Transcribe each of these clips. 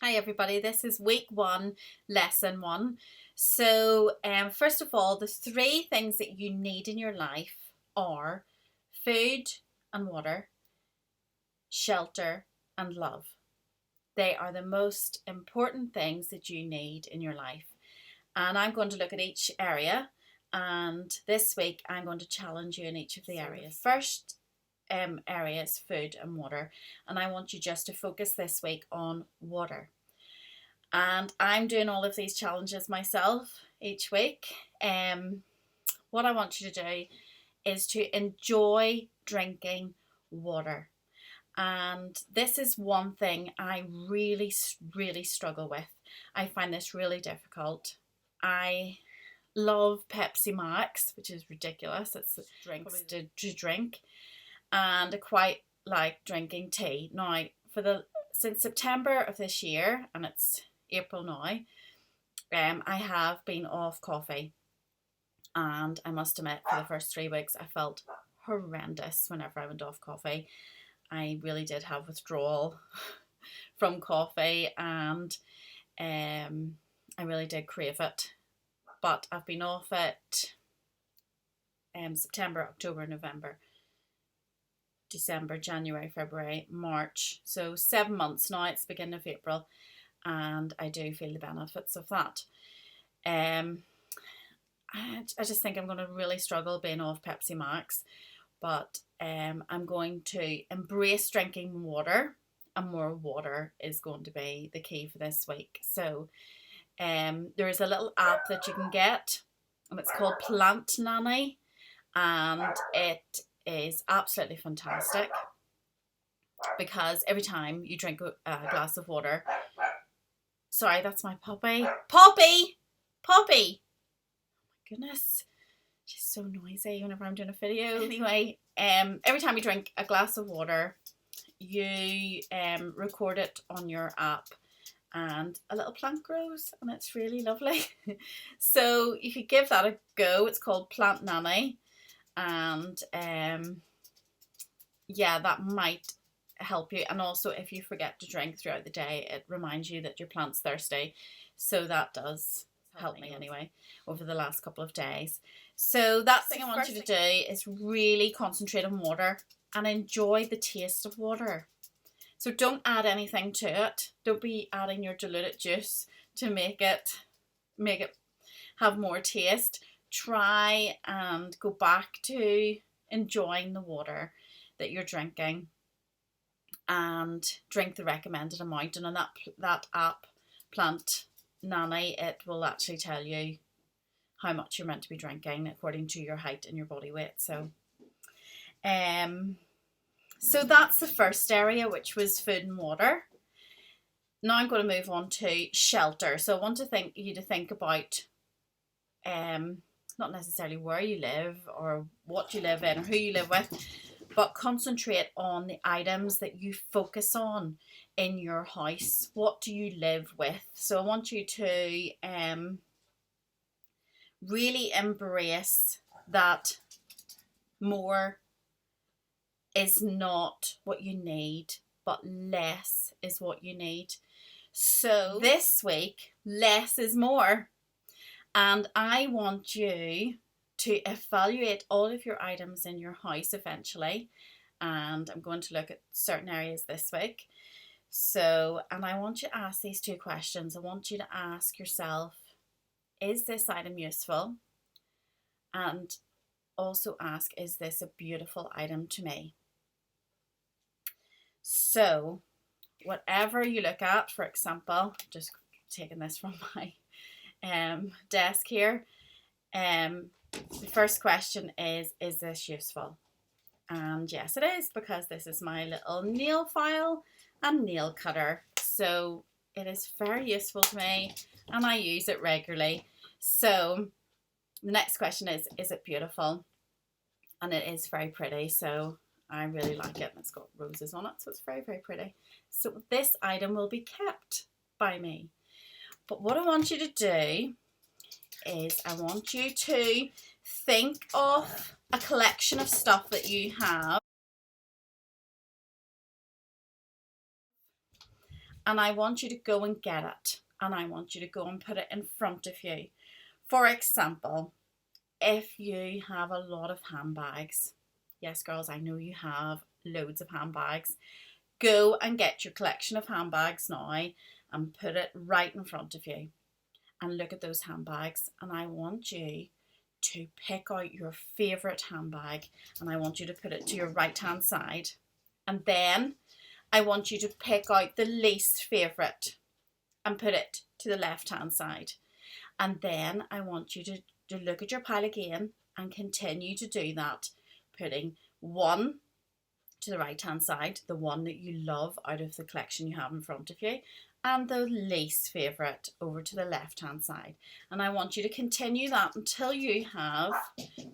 Hi everybody, this is week 1, lesson 1. So first of all, the 3 things that you need in your life are food and water, shelter and love. They are the most important things that you need in your life. And I'm going to look at each area, and this week I'm going to challenge you in each of the areas. First area is food and water, and I want you just to focus this week on water. And I'm doing all of these challenges myself each week. What I want you to do is to enjoy drinking water. And this is one thing I really, really struggle with. I find this really difficult. I love Pepsi Max, which is ridiculous. It's drinks to drink. And I quite like drinking tea. Now, since September of this year, and it's April now, I have been off coffee, and I must admit, for the first 3 weeks, I felt horrendous whenever I went off coffee. I really did have withdrawal from coffee, and I really did crave it. But I've been off it September, October, November, December, January, February, March. So 7 months now. It's the beginning of April, and I do feel the benefits of that. I just think I'm going to really struggle being off Pepsi Max, but I'm going to embrace drinking water, and more water is going to be the key for this week. So there is a little app that you can get, and it's called Nanny, and it is absolutely fantastic because every time you drink a glass of water, sorry, that's my puppy. Poppy! Goodness, she's so noisy whenever I'm doing a video. Anyway, every time you drink a glass of water, you record it on your app, and a little plant grows, and it's really lovely. So you could give that a go. It's called Plant Nanny, and yeah, that might help you. And also, if you forget to drink throughout the day, it reminds you that your plant's thirsty. So that does help me anyway over the last couple of days. So that thing I want you to do is really concentrate on water and enjoy the taste of water. So don't add anything to it. Don't be adding your diluted juice to make it have more taste. Try and go back to enjoying the water that you're drinking, and drink the recommended amount. And on that app, Plant Nanny, it will actually tell you how much you're meant to be drinking according to your height and your body weight. So that's the first area, which was food and water. Now I'm going to move on to shelter. So I want you to think about not necessarily where you live or what you live in or who you live with, but concentrate on the items that you focus on in your house. What do you live with? So I want you to really embrace that more is not what you need, but less is what you need. So this week, less is more. And I want you to evaluate all of your items in your house eventually. And I'm going to look at certain areas this week. So, and I want you to ask these 2 questions. I want you to ask yourself, is this item useful? And also ask, is this a beautiful item to me? So, whatever you look at, for example, just taking this from my desk here, the first question is this useful? And yes, it is, because this is my little nail file and nail cutter. So it is very useful to me, and I use it regularly. So the next question is it beautiful? And it is very pretty, so I really like it. And it's got roses on it, so it's very, very pretty. So this item will be kept by me. But what I want you to do is I want you to think of a collection of stuff that you have, and I want you to go and get it, and I want you to go and put it in front of you. For example, if you have a lot of handbags, yes girls, I know you have loads of handbags, go and get your collection of handbags now and put it right in front of you and look at those handbags, and I want you to pick out your favourite handbag and I want you to put it to your right hand side, and then I want you to pick out the least favourite and put it to the left hand side, and then I want you to look at your pile again and continue to do that, putting one to the right hand side, the one that you love out of the collection you have in front of you, and the least favourite over to the left hand side. And I want you to continue that until you have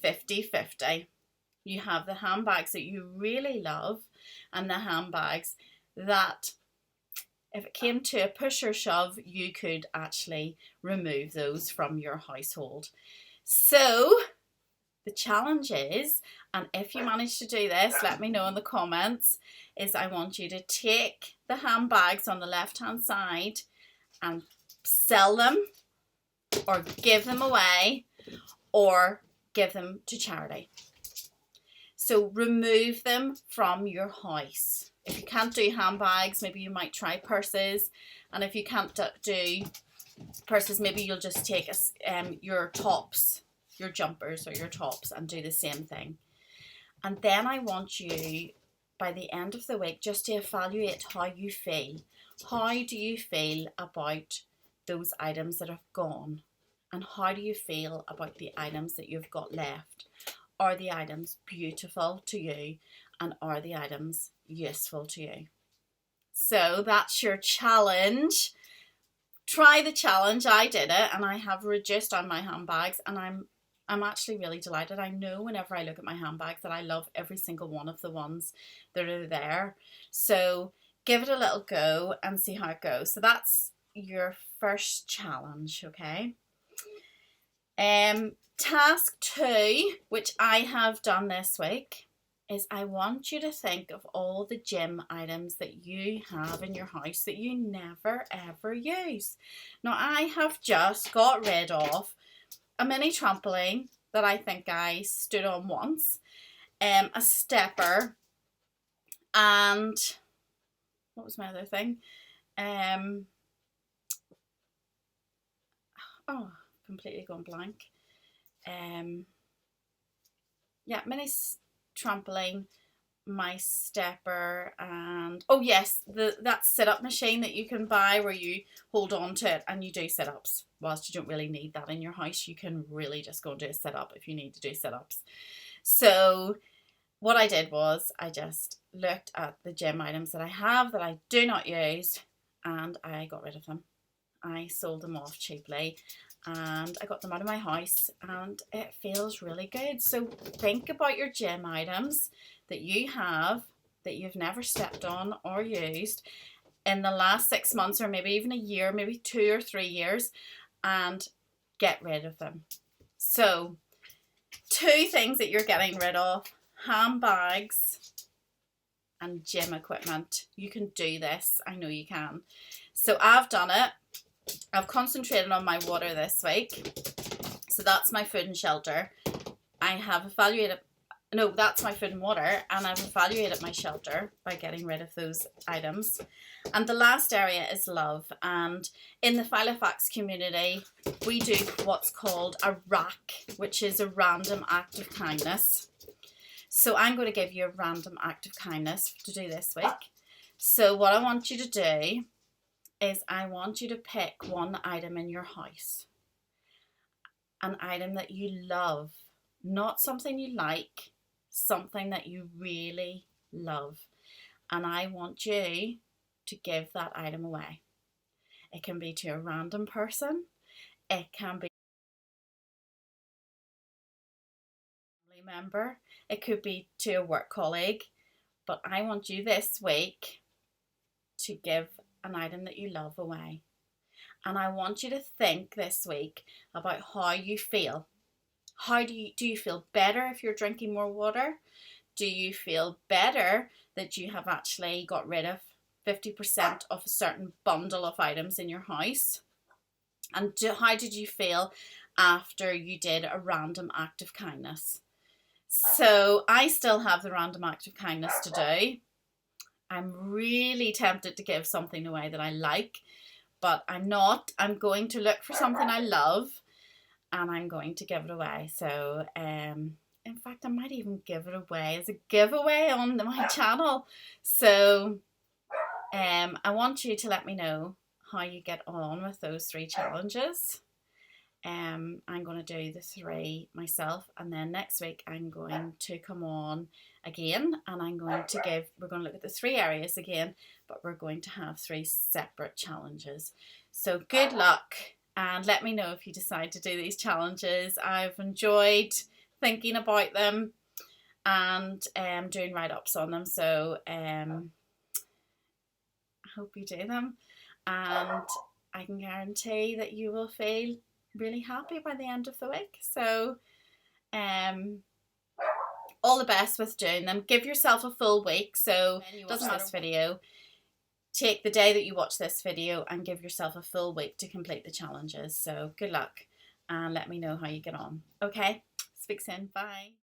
50-50. You have the handbags that you really love and the handbags that, if it came to a push or shove, you could actually remove those from your household. So the challenge is, and if you manage to do this, let me know in the comments, is I want you to take the handbags on the left hand side and sell them or give them away or give them to charity. So remove them from your house. If you can't do handbags, maybe you might try purses. And if you can't do purses, maybe you'll just take your tops, your jumpers or your tops, and do the same thing. And then I want you, by the end of the week, just to evaluate how you feel. How do you feel about those items that have gone? And how do you feel about the items that you've got left? Are the items beautiful to you? And are the items useful to you? So that's your challenge. Try the challenge. I did it and I have reduced on my handbags, and I'm actually really delighted. I know whenever I look at my handbags that I love every single one of the ones that are there. So give it a little go and see how it goes. So that's your first challenge, okay? Task 2, which I have done this week, is I want you to think of all the gym items that you have in your house that you never ever use. Now I have just got rid of a mini trampoline that I think I stood on once, a stepper, and what was my other thing? Oh, completely gone blank. Yeah, mini trampoline, my stepper, and oh yes, that sit-up machine that you can buy where you hold on to it and you do sit-ups. Whilst you don't really need that in your house, you can really just go and do a sit-up if you need to do sit-ups. So what I did was I just looked at the gym items that I have that I do not use, and I got rid of them. I sold them off cheaply and I got them out of my house, and it feels really good. So think about your gym items that you have that you've never stepped on or used in the last 6 months, or maybe even a year, maybe 2 or 3 years, and get rid of them. So 2 things that you're getting rid of: handbags and gym equipment. You can do this. I know you can. So I've done it. I've concentrated on my water this week. So that's my food and shelter. I have evaluated, no, that's my food and water, and I've evaluated my shelter by getting rid of those items. And the last area is love. And in the Filofax community, we do what's called a rack, which is a random act of kindness. So I'm going to give you a random act of kindness to do this week. So what I want you to do is I want you to pick one item in your house. An item that you love, not something you like, something that you really love. And I want you to give that item away. It can be to a random person. It can be a family member. It could be to a work colleague. But I want you this week to give an item that you love away. And I want you to think this week about how you feel. How do you feel better if you're drinking more water? Do you feel better that you have actually got rid of 50% of a certain bundle of items in your house. And how did you feel after you did a random act of kindness? So I still have the random act of kindness to do. I'm really tempted to give something away that I like, but I'm not. I'm going to look for something I love and I'm going to give it away. So in fact, I might even give it away as a giveaway on my channel. So I want you to let me know how you get on with those 3 challenges. I'm going to do the 3 myself, and then next week I'm going to come on again and we're going to look at the 3 areas again, but we're going to have 3 separate challenges. So good luck, and let me know if you decide to do these challenges. I've enjoyed thinking about them and doing write-ups on them, so I hope you do them, and I can guarantee that you will feel really happy by the end of the week. So all the best with doing them. Give yourself a full week. So doesn't matter this video, take the day that you watch this video and give yourself a full week to complete the challenges. So good luck and let me know how you get on. Okay, speak soon. Bye.